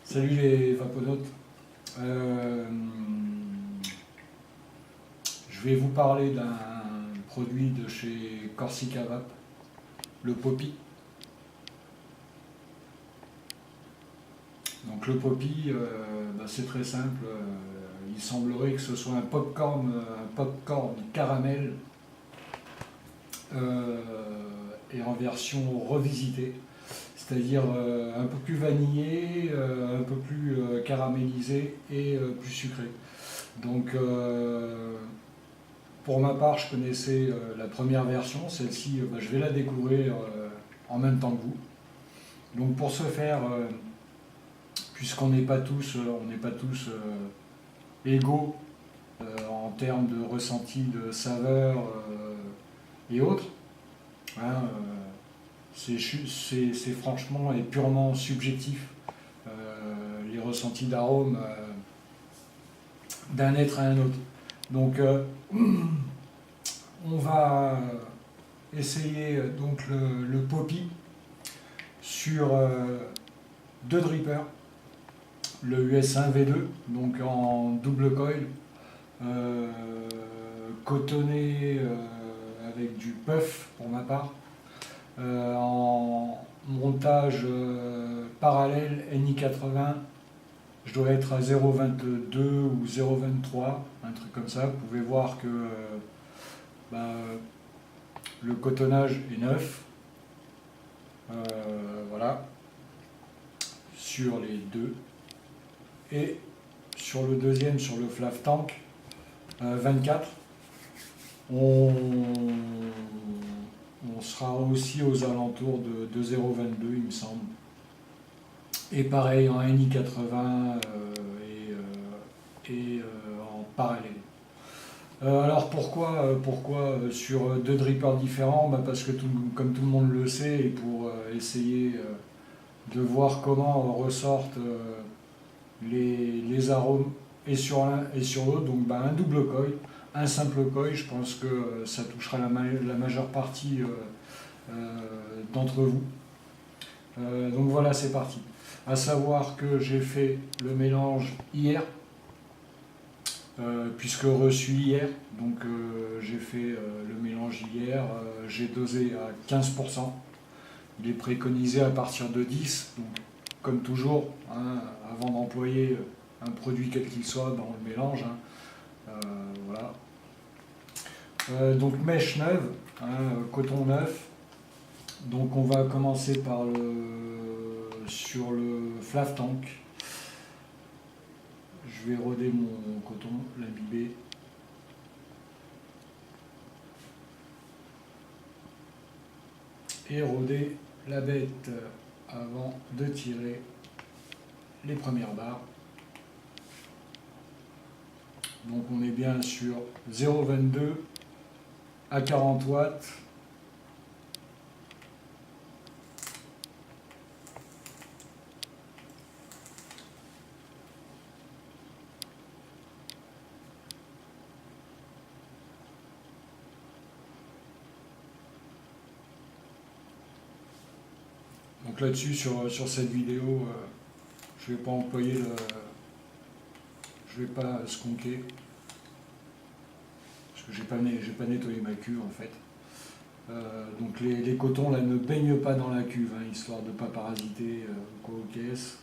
Salut les vaponautes. Je vais vous parler d'un produit de chez Corsica Vape, le Poppy. Donc le Poppy, c'est très simple. Il semblerait que ce soit un popcorn caramel et en version revisitée. C'est-à-dire un peu plus vanillé, un peu plus caramélisé et plus sucré. Donc pour ma part, je connaissais la première version, celle-ci je vais la découvrir en même temps que vous. Donc pour ce faire, puisqu'on n'est pas tous, égaux en termes de ressenti de saveur et autres, hein, c'est franchement et purement subjectif, les ressentis d'arôme d'un être à un autre. Donc on va essayer donc le Poppy sur deux drippers, le US1 V2, donc en double coil, cotonné avec du puff pour ma part, en montage parallèle NI80. Je dois être à 0,22 ou 0,23, un truc comme ça. Vous pouvez voir que le cotonnage est neuf. Voilà, sur les deux. Et sur le deuxième, sur le Flav Tank 24, on sera aussi aux alentours de 0,22, il me semble. Et pareil en NI80 et en parallèle. Alors pourquoi sur deux drippers différents? Parce que comme tout le monde le sait, et pour essayer de voir comment ressortent les arômes et sur l'un et sur l'autre, donc un double coil, un simple coil, je pense que ça touchera la majeure partie d'entre vous. Donc voilà, c'est parti. À savoir que j'ai fait le mélange hier, puisque reçu hier, donc j'ai fait le mélange hier, j'ai dosé à 15%, il est préconisé à partir de 10, donc comme toujours, hein, avant d'employer un produit quel qu'il soit dans le mélange, hein, voilà. Donc mèche neuve, hein, coton neuf, donc on va commencer par sur le Flav Tank. Je vais roder mon coton, l'imbiber. Et roder la bête avant de tirer les premières barres. Donc on est bien sur 0,22 à 40 watts. Donc là-dessus, sur cette vidéo, je ne vais pas employer je ne vais pas skunker, parce que j'ai pas nettoyé ma cuve en fait. Donc les cotons là ne baignent pas dans la cuve, hein, histoire de ne pas parasiter quoi aux caisses.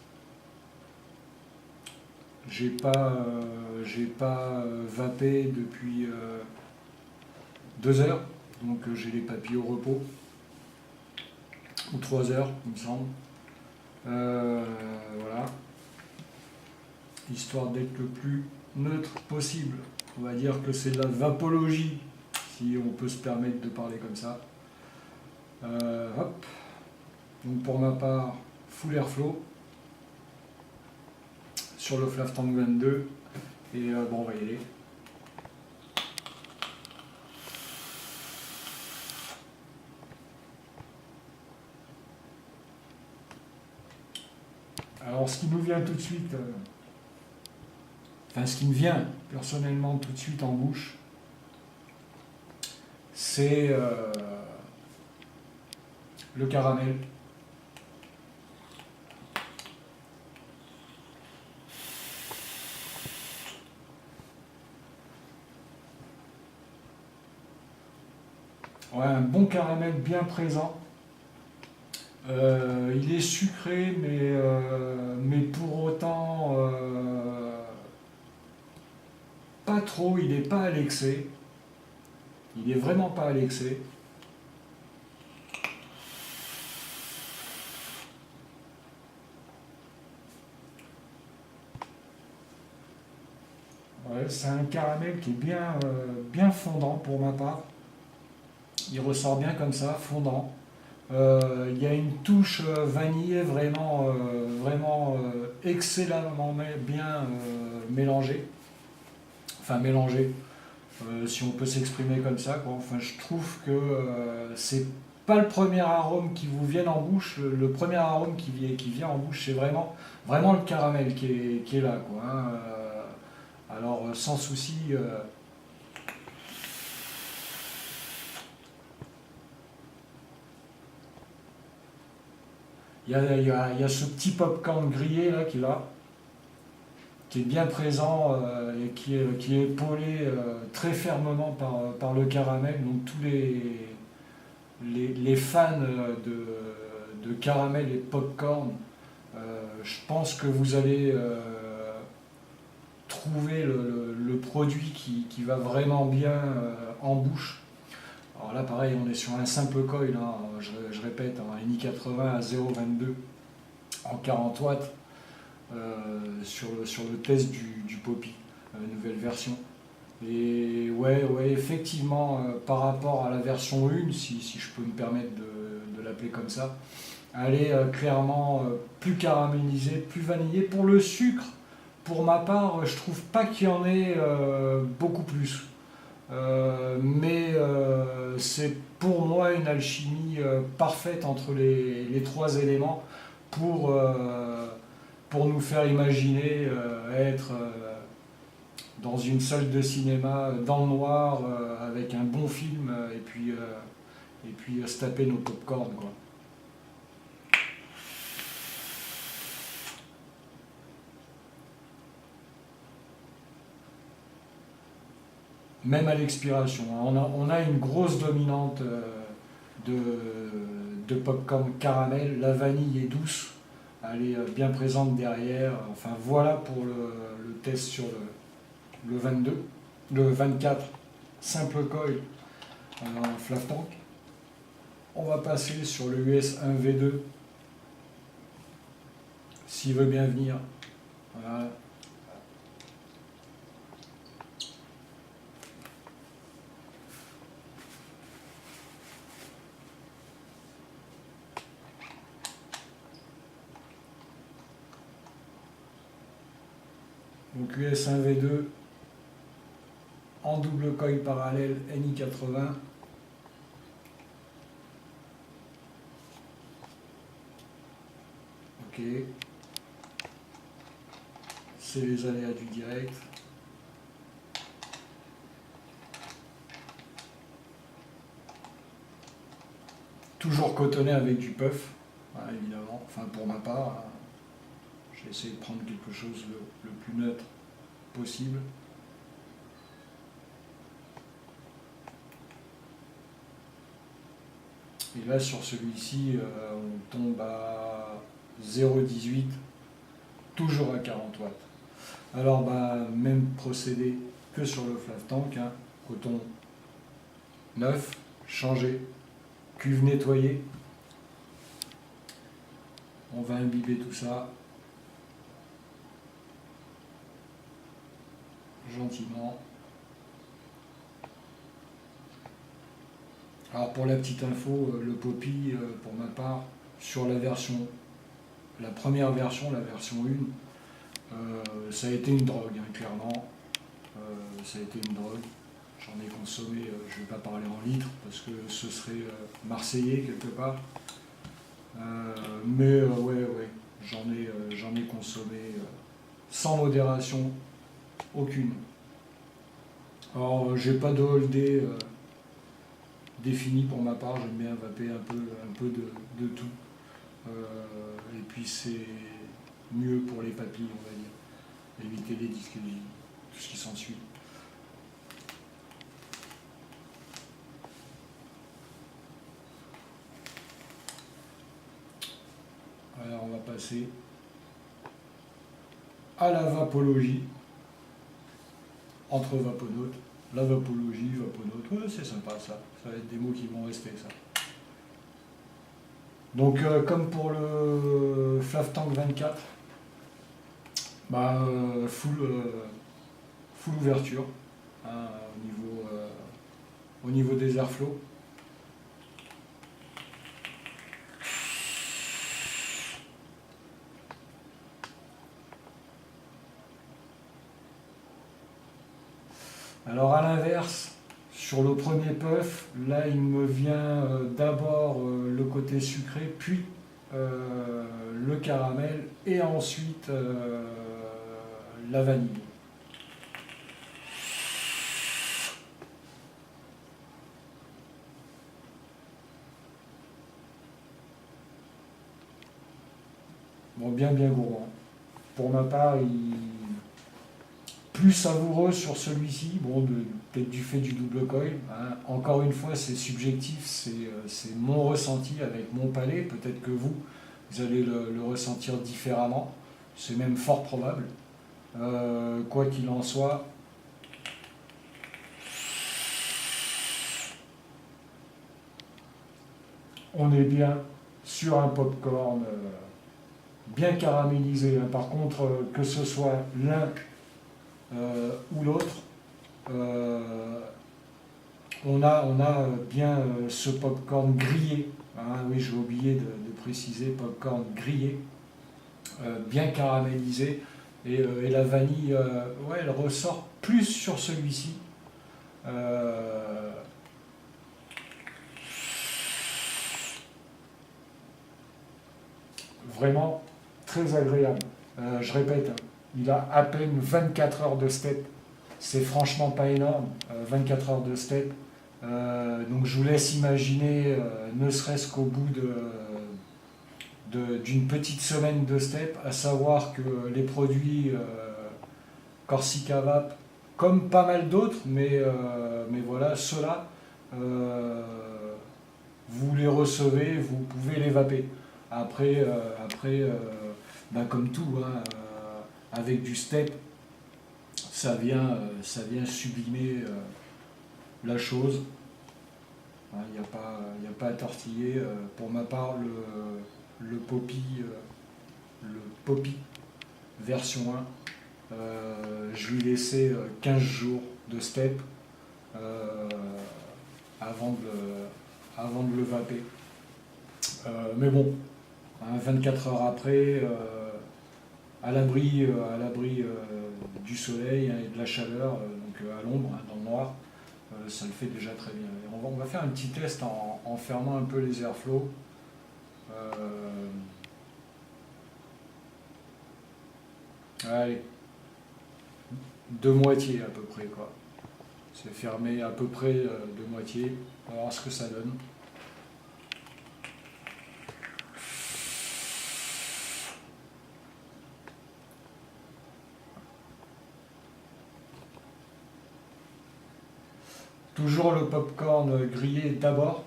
J'ai pas vapé depuis 2 heures, donc j'ai les papiers au repos, ou 3 heures il me semble. Voilà, histoire d'être le plus neutre possible. On va dire que c'est de la vapologie, si on peut se permettre de parler comme ça. Hop. Donc pour ma part, full airflow sur le Flav Tank 22, et on va y aller. Alors ce qui nous vient tout de suite, ce qui me vient personnellement tout de suite en bouche, c'est le caramel. Ouais, un bon caramel bien présent. Il est sucré, mais pour autant pas trop, il n'est pas à l'excès. Il est vraiment pas à l'excès. Ouais, c'est un caramel qui est bien fondant pour ma part. Il ressort bien comme ça, fondant. Il y a une touche vanillée vraiment excellemment bien mélangée. Enfin mélangée, si on peut s'exprimer comme ça, quoi. Enfin, je trouve que c'est pas le premier arôme qui vous vient en bouche. Le premier arôme qui vient en bouche, c'est vraiment le caramel qui est là, quoi, hein. Alors, sans souci. Il y a ce petit popcorn grillé là qui est bien présent et qui est épaulé très fermement par le caramel. Donc tous les fans de caramel et de popcorn, je pense que vous allez trouver le produit qui va vraiment bien en bouche. Alors là, pareil, on est sur un simple coil, hein, je répète, un NI80 à 0,22 en 40 watts sur le test du Poppy, nouvelle version. Et ouais, effectivement, par rapport à la version 1, si je peux me permettre de l'appeler comme ça, elle est clairement plus caramélisée, plus vanillée. Pour le sucre, pour ma part, je trouve pas qu'il y en ait beaucoup plus. Mais c'est pour moi une alchimie parfaite entre les trois éléments pour, euh, pour nous faire imaginer être dans une salle de cinéma dans le noir avec un bon film et puis se taper nos pop-corn, quoi. Même à l'expiration, hein. On a une grosse dominante de, de pop-corn caramel. La vanille est douce, elle est bien présente derrière. Enfin voilà pour le test sur le 22, le 24, simple coil en flav tank. On va passer sur le US 1V2, s'il veut bien venir. Voilà. Donc US 1V2 en double coil parallèle NI80. Ok. C'est les aléas du direct. Toujours cotonné avec du puff, voilà, évidemment. Enfin pour ma part, hein, j'ai essayé de prendre quelque chose le plus neutre possible. Et là sur celui-ci, on tombe à 0,18, toujours à 40 watts. Alors même procédé que sur le flav tank, hein, coton neuf, changé, cuve nettoyée. On va imbiber tout ça gentiment. Alors pour la petite info, le Poppy, pour ma part, sur la première version, la version 1, ça a été une drogue, hein, clairement. Ça a été une drogue. J'en ai consommé, je ne vais pas parler en litres, parce que ce serait marseillais quelque part. Mais ouais, j'en ai consommé sans modération aucune. Alors j'ai pas de holdé défini pour ma part, j'aime bien vaper un peu de tout. Et puis c'est mieux pour les papilles, on va dire. Éviter les disques, tout ce qui s'ensuit. Alors on va passer à la vapologie, entre vaponautes, la vapologie, vaponaute, ouais, c'est sympa ça, ça va être des mots qui vont rester ça. Donc comme pour le Flav Tank 24, bah, full ouverture hein, au niveau des airflows. Alors à l'inverse, sur le premier puff, là il me vient d'abord le côté sucré, puis le caramel et ensuite la vanille. Bon, bien gourmand. Pour ma part, plus savoureux sur celui-ci, bon, peut-être du fait du double coil. Hein. Encore une fois, c'est subjectif, c'est mon ressenti avec mon palais. Peut-être que vous allez le ressentir différemment. C'est même fort probable. Quoi qu'il en soit, on est bien sur un popcorn bien caramélisé. Hein. Par contre, que ce soit l'un ou l'autre, on a bien ce popcorn grillé. Hein. Oui, j'ai oublié de préciser, popcorn grillé, bien caramélisé. Et la vanille, ouais, elle ressort plus sur celui-ci. Vraiment très agréable. Je répète, hein, il a à peine 24 heures de step. C'est franchement pas énorme, 24 heures de step. Donc je vous laisse imaginer, ne serait-ce qu'au bout d'une petite semaine de step, à savoir que les produits Corsica Vape, comme pas mal d'autres, mais voilà, ceux-là, vous les recevez, vous pouvez les vaper. Après, ben comme tout, hein, avec du step, ça vient sublimer la chose. Il n'y a pas à tortiller. Pour ma part, le Poppy version 1, je lui laissais 15 jours de step avant de le vaper. Mais bon, hein, 24 heures après, à l'abri du soleil hein, et de la chaleur, donc à l'ombre, hein, dans le noir, ça le fait déjà très bien. Et on va faire un petit test en fermant un peu les airflows. Allez, de moitié à peu près quoi. C'est fermé à peu près de moitié. On va voir ce que ça donne. Toujours le popcorn grillé d'abord.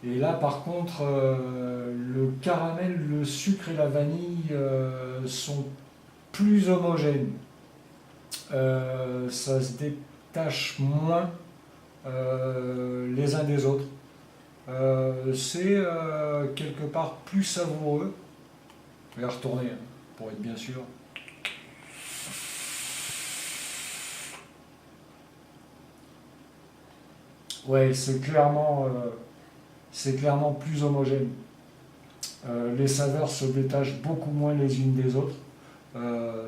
Et là, par contre, le caramel, le sucre et la vanille sont plus homogènes. Ça se détache moins les uns des autres. C'est quelque part plus savoureux. Je vais retourner hein, pour être bien sûr. Ouais, c'est clairement plus homogène. Les saveurs se détachent beaucoup moins les unes des autres.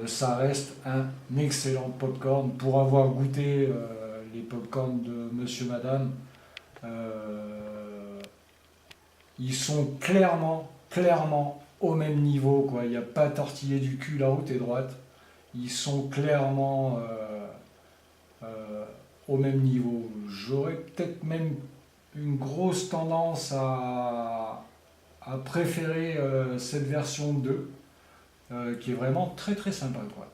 Ça reste un excellent popcorn. Pour avoir goûté les popcorns de Monsieur Madame, ils sont clairement au même niveau, quoi. Il n'y a pas à tortiller du cul, la route est droite. Ils sont clairement au même niveau. J'aurais peut-être même une grosse tendance à préférer cette version 2, qui est vraiment très très sympa, quoi.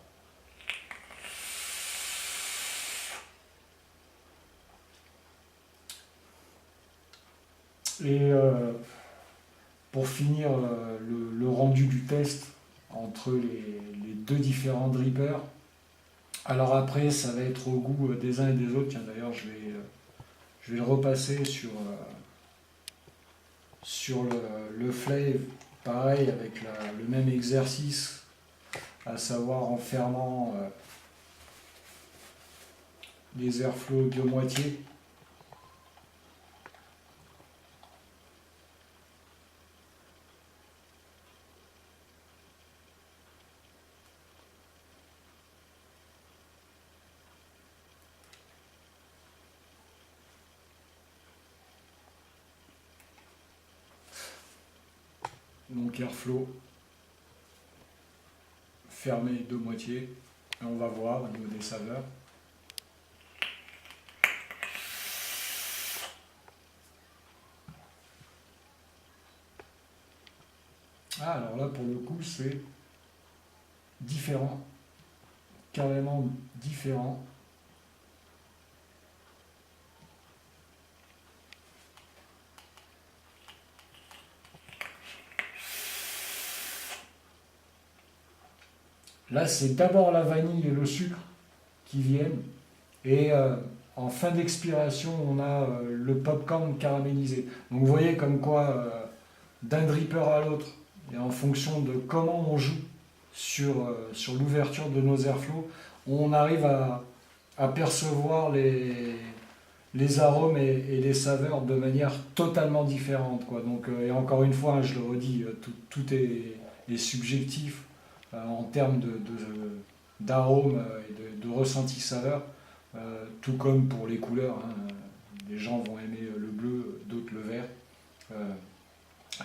Et pour finir le rendu du test entre les deux différents drippers. Alors après, ça va être au goût des uns et des autres. Tiens, d'ailleurs, je vais le repasser sur le Flave, pareil, avec le même exercice, à savoir en fermant les airflows de moitié. Donc airflow fermé de moitié, et on va voir au niveau des saveurs. Ah, alors là pour le coup c'est différent, carrément différent. Là, c'est d'abord la vanille et le sucre qui viennent. Et en fin d'expiration, on a le popcorn caramélisé. Donc vous voyez comme quoi, d'un dripper à l'autre, et en fonction de comment on joue sur l'ouverture de nos airflows, on arrive à percevoir les arômes et les saveurs de manière totalement différente, quoi. Donc, et encore une fois, hein, je le redis, tout est subjectif en termes d'arômes et de ressenti saveur, tout comme pour les couleurs, hein. Les gens vont aimer le bleu, d'autres le vert.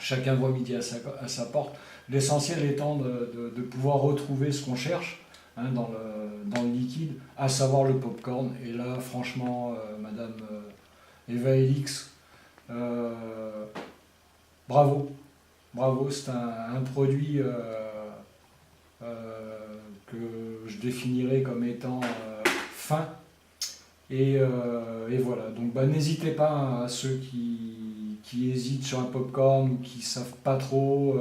Chacun voit midi à sa porte. L'essentiel étant de pouvoir retrouver ce qu'on cherche, hein, dans le liquide, à savoir le popcorn. Et là, franchement, Madame Eva Elix, bravo, bravo, c'est un produit que je définirais comme étant fin. Et voilà, donc n'hésitez pas, hein, à ceux qui hésitent sur un popcorn ou qui ne savent pas trop.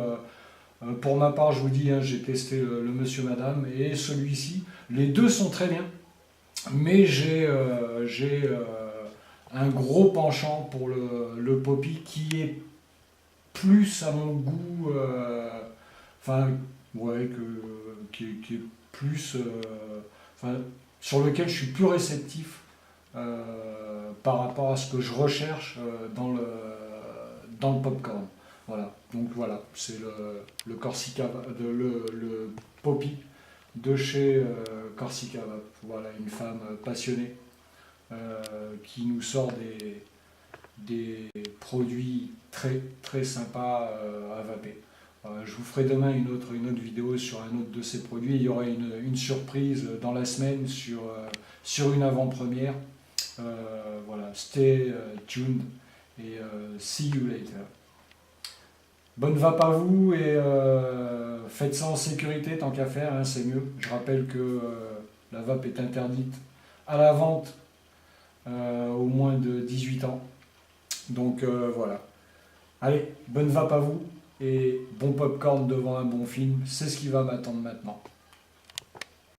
Pour ma part, je vous dis, hein, j'ai testé le Monsieur Madame et celui-ci. Les deux sont très bien, mais j'ai un gros penchant pour le Poppy qui est plus à mon goût, enfin, ouais, qui est plus, enfin, sur lequel je suis plus réceptif par rapport à ce que je recherche dans le popcorn. Voilà, donc voilà, c'est le Corsica, le Poppy de chez Corsica. Voilà, une femme passionnée qui nous sort des produits très très sympas à vaper. Je vous ferai demain une autre vidéo sur un autre de ces produits. Il y aura une surprise dans la semaine sur une avant-première. Voilà, stay tuned et see you later. Bonne vape à vous et faites ça en sécurité tant qu'à faire, hein, c'est mieux. Je rappelle que la vape est interdite à la vente au moins de 18 ans. Donc voilà. Allez, bonne vape à vous et bon popcorn devant un bon film, c'est ce qui va m'attendre maintenant.